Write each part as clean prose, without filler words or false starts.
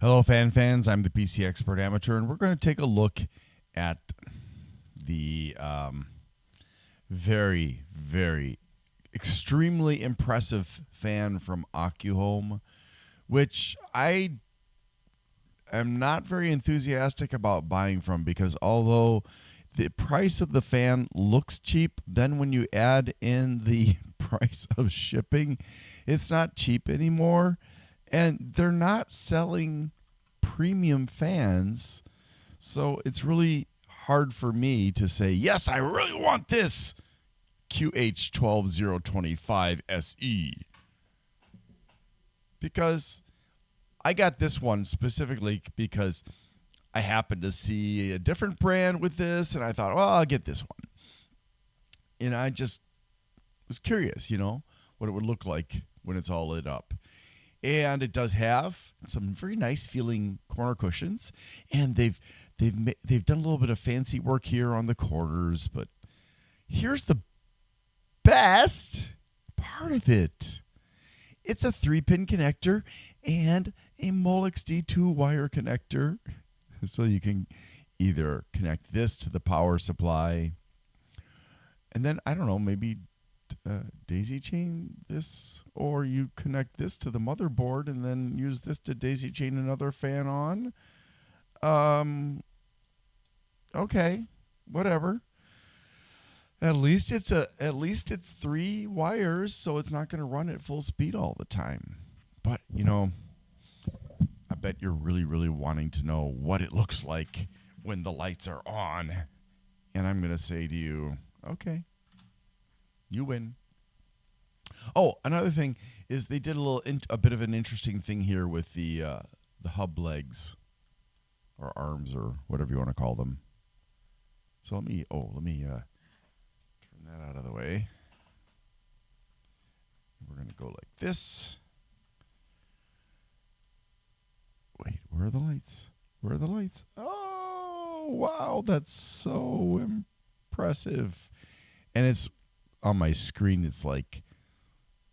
Hello, fans. I'm the PC Expert Amateur, and we're going to take a look at the very extremely impressive fan from AccuHome, which I am not very enthusiastic about buying from because although the price of the fan looks cheap, then when you add in the price of shipping, it's not cheap anymore. And they're not selling premium fans. So it's really hard for me to say, yes, I really want this QH12025 SE. Because I got this one specifically because I happened to see a different brand with this and I thought, well, I'll get this one. And I just was curious, what it would look like when it's all lit up. And it does have some very nice feeling corner cushions, and they've done a little bit of fancy work here on the corners. But here's the best part of it: it's a 3-pin connector and a Molex D2 wire connector, so you can either connect this to the power supply, and then I don't know, maybe daisy chain this, or you connect this to the motherboard and then use this to daisy chain another fan on. Okay, whatever. At least it's 3 wires, so it's not going to run at full speed all the time. But I bet you're really wanting to know what it looks like when the lights are on, and I'm going to say to you, okay, you win. Oh, another thing is they did a bit of an interesting thing here with the hub legs or arms or whatever you want to call them. So let me turn that out of the way. We're gonna go like this. Wait, where are the lights? Where are the lights? Oh wow, that's so impressive. And it's on my screen. It's like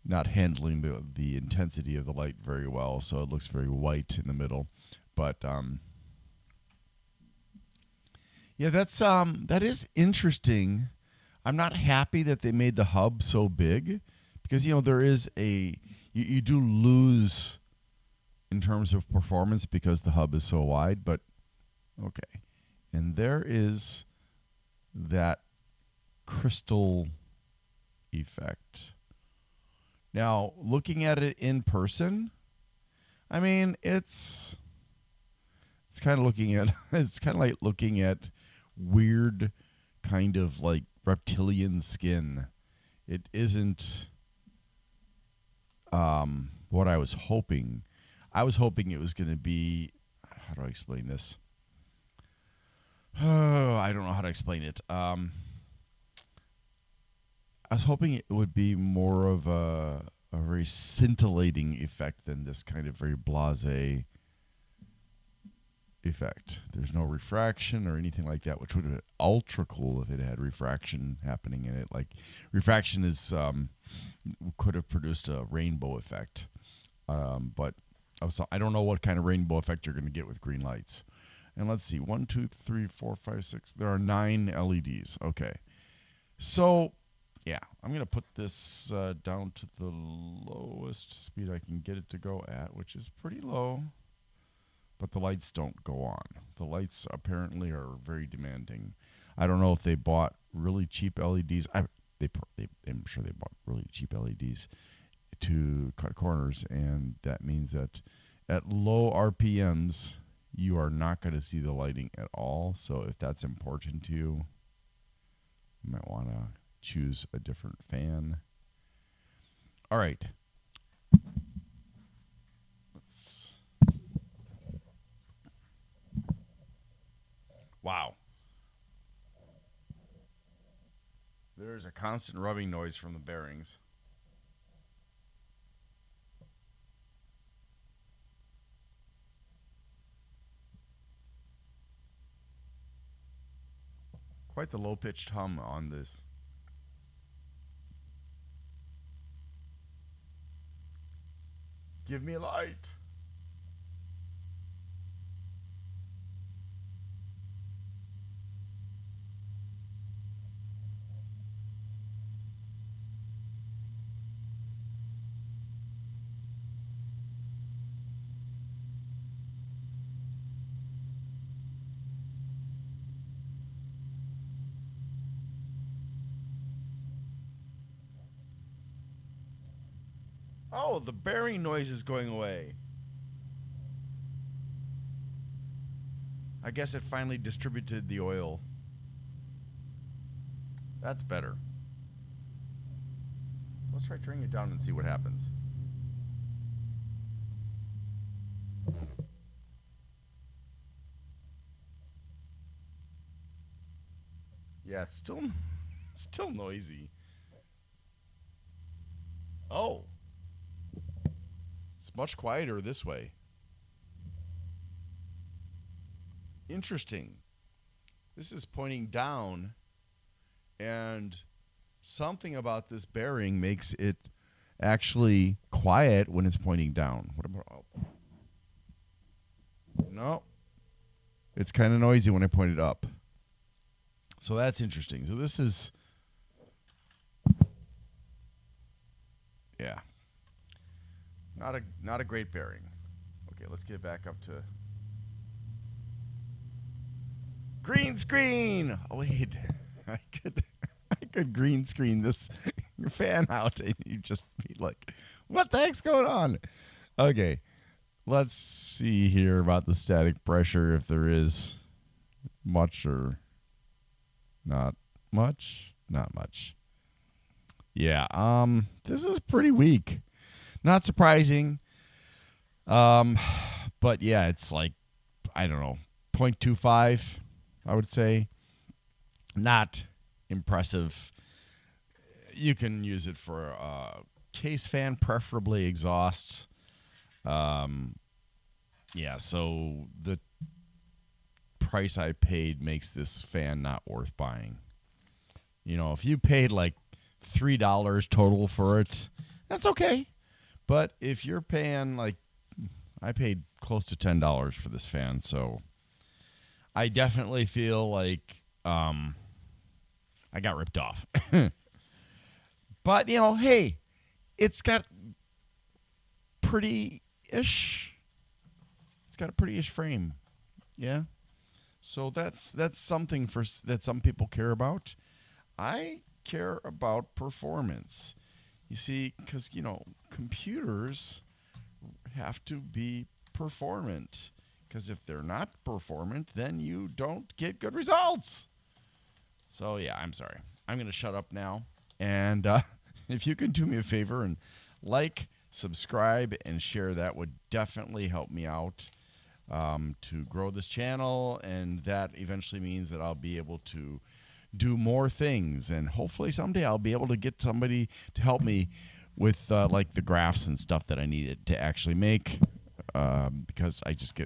not handling the intensity of the light very well, so it looks very white in the middle. But yeah, that is interesting. I'm not happy that they made the hub so big because there is you do lose in terms of performance because the hub is so wide, but okay. And there is that crystal effect. Now, looking at it in person, I mean, it's kind of looking at it's kind of like looking at weird kind of like reptilian skin. It isn't what I was hoping. I was hoping it was going to be, how do I explain this? Oh, I don't know how to explain it. I was hoping it would be more of a very scintillating effect than this kind of very blasé effect. There's no refraction or anything like that, which would have been ultra cool if it had refraction happening in it. Like refraction is could have produced a rainbow effect, but I don't know what kind of rainbow effect you're going to get with green lights. And let's see, 1, 2, 3, 4, 5, 6. There are 9 LEDs. Okay, so yeah, I'm going to put this down to the lowest speed I can get it to go at, which is pretty low. But the lights don't go on. The lights apparently are very demanding. I don't know if they bought really cheap LEDs. I'm sure they bought really cheap LEDs to cut corners, and that means that at low RPMs, you are not going to see the lighting at all. So if that's important to you, you might want to choose a different fan. All right. Wow. There's a constant rubbing noise from the bearings. Quite the low pitched hum on this. Give me light. Oh, the bearing noise is going away. I guess it finally distributed the oil. That's better. Let's try turning it down and see what happens. Yeah, it's still noisy. Oh. It's much quieter this way. Interesting. This is pointing down, and something about this bearing makes it actually quiet when it's pointing down. What about up? No. It's kind of noisy when I point it up. So that's interesting. So this is, yeah, not a great bearing. Okay, let's get back up to green screen. Oh wait, I could green screen this fan out, and you just be like, what the heck's going on? Okay, let's see here about the static pressure, if there is much or not much. Not much. Yeah, this is pretty weak. Not surprising. But yeah, it's like, I don't know, 0.25, I would say. Not impressive. You can use it for a case fan, preferably exhaust. Yeah, so the price I paid makes this fan not worth buying. You know, if you paid like $3 total for it, that's okay. But if you're paying like, I paid close to $10 for this fan, so I definitely feel like I got ripped off. But, you know, hey, it's got pretty-ish. It's got a pretty-ish frame. Yeah. So that's something that some people care about. I care about performance. You see, because, you know, computers have to be performant. Because if they're not performant, then you don't get good results. So, yeah, I'm sorry. I'm going to shut up now. And if you can do me a favor and like, subscribe, and share, that would definitely help me out to grow this channel. And that eventually means that I'll be able to do more things. And hopefully someday I'll be able to get somebody to help me with like the graphs and stuff that I needed to actually make. Because I just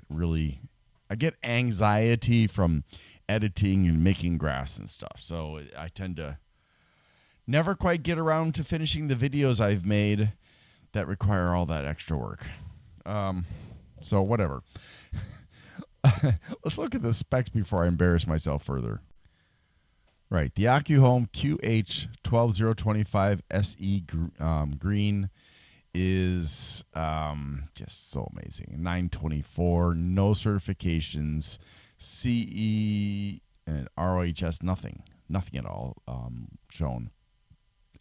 I get anxiety from editing and making graphs and stuff. So I tend to never quite get around to finishing the videos I've made that require all that extra work. So whatever. Let's look at the specs before I embarrass myself further. Right, the AccuHome QH12025 SE green is just so amazing. 924, no certifications, CE and ROHS, nothing at all shown.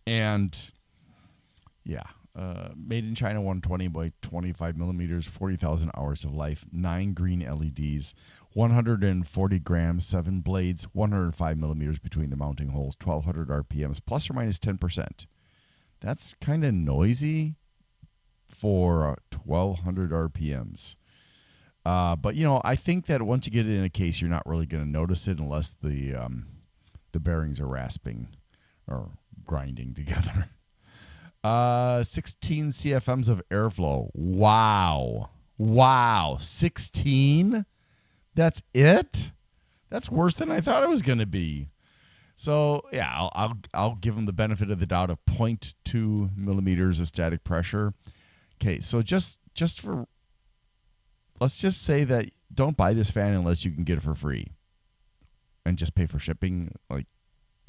And yeah, made in China, 120 by 25 millimeters, 40,000 hours of life, 9 green LEDs, 140 grams, 7 blades, 105 millimeters between the mounting holes, 1200 RPMs, plus or minus 10%. That's kind of noisy for 1200 RPMs. But, you know, I think that once you get it in a case, you're not really going to notice it unless the bearings are rasping or grinding together. 16 CFMs of airflow. Wow. 16? That's it? That's worse than I thought it was going to be. So, yeah, I'll give them the benefit of the doubt of 0.2 millimeters of static pressure. Okay, so just for, let's just say that don't buy this fan unless you can get it for free and just pay for shipping, like,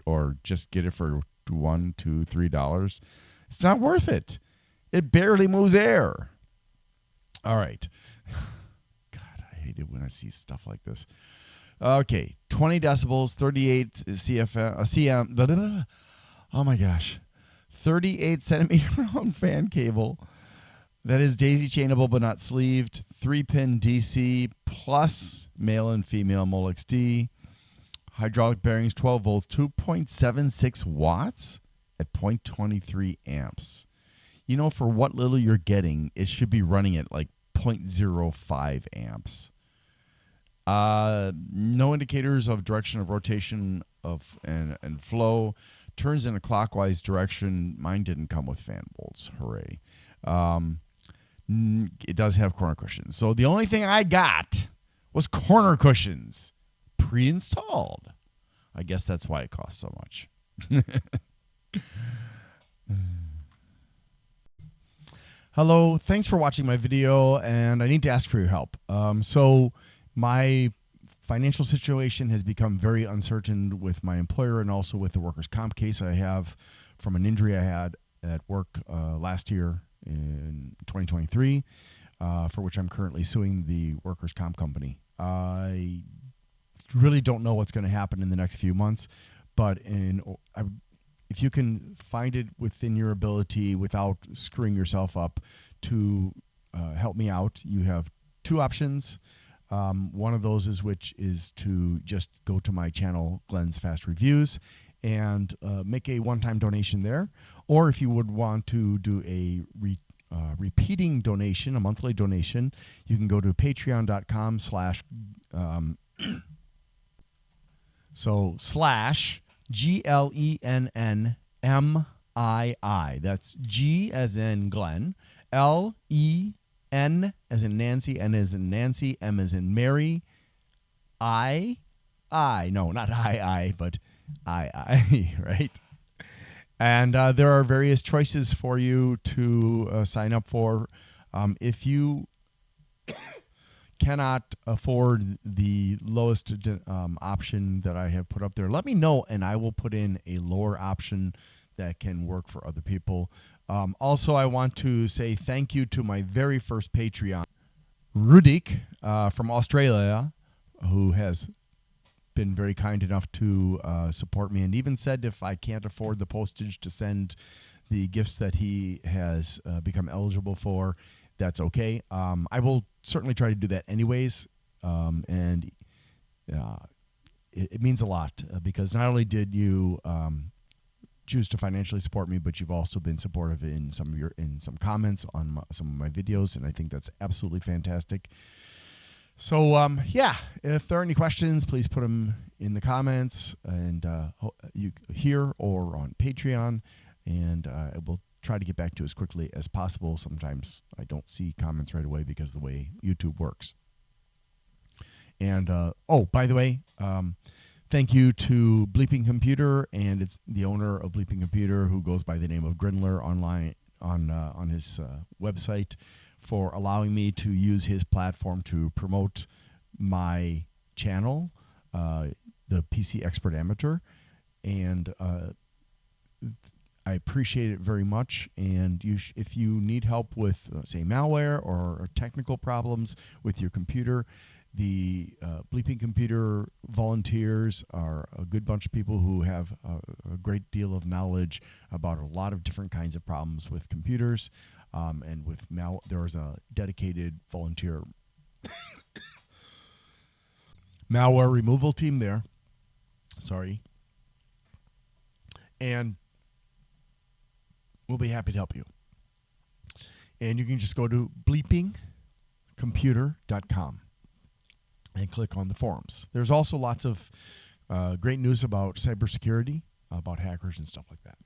or just get it for $1, $2, $3. It's not worth it. It barely moves air. All right. God, I hate it when I see stuff like this. Okay, 20 decibels, 38 CM. Blah, blah, blah. Oh my gosh, 38 centimeter long fan cable. That is daisy chainable but not sleeved. 3-pin DC plus male and female Molex D. Hydraulic bearings, 12 volts, 2.76 watts at 0.23 amps. You know, for what little you're getting, it should be running at like 0.05 amps. No indicators of direction of rotation of and flow. Turns in a clockwise direction. Mine didn't come with fan bolts. Hooray. It does have corner cushions. So the only thing I got was corner cushions pre-installed. I guess that's why it costs so much. Hello, thanks for watching my video, and I need to ask for your help. So my financial situation has become very uncertain with my employer and also with the workers' comp case I have from an injury I had at work last year in 2023, for which I'm currently suing the workers' comp company. I really don't know what's going to happen in the next few months, but if you can find it within your ability without screwing yourself up to help me out, you have two options. One of those is to just go to my channel, Glenn's Fast Reviews, and make a one-time donation there. Or if you would want to do a repeating donation, a monthly donation, you can go to patreon.com slash GLENNMII. That's G as in Glenn, LEN as in Nancy, N as in Nancy, M as in Mary, no, not but I, right? And there are various choices for you to sign up for. If you cannot afford the lowest option that I have put up there, let me know, and I will put in a lower option that can work for other people. Also, I want to say thank you to my very first Patreon, Rudik from Australia, who has been very kind enough to support me and even said if I can't afford the postage to send the gifts that he has become eligible for, that's okay. I will certainly try to do that anyways, and it means a lot because not only did you choose to financially support me, but you've also been supportive in some comments on some of my videos, and I think that's absolutely fantastic. So yeah, if there are any questions, please put them in the comments, and you here or on Patreon, and I will try to get back to you as quickly as possible. Sometimes I don't see comments right away because of the way YouTube works. And oh, by the way, thank you to Bleeping Computer, and it's the owner of Bleeping Computer, who goes by the name of Grindler online on his website, for allowing me to use his platform to promote my channel, the PC Expert Amateur, and I appreciate it very much. And if you need help with, say, malware or technical problems with your computer, the Bleeping Computer volunteers are a good bunch of people who have a great deal of knowledge about a lot of different kinds of problems with computers. And with there was a dedicated volunteer malware removal team there. Sorry. And we'll be happy to help you. And you can just go to bleepingcomputer.com and click on the forums. There's also lots of great news about cybersecurity, about hackers and stuff like that.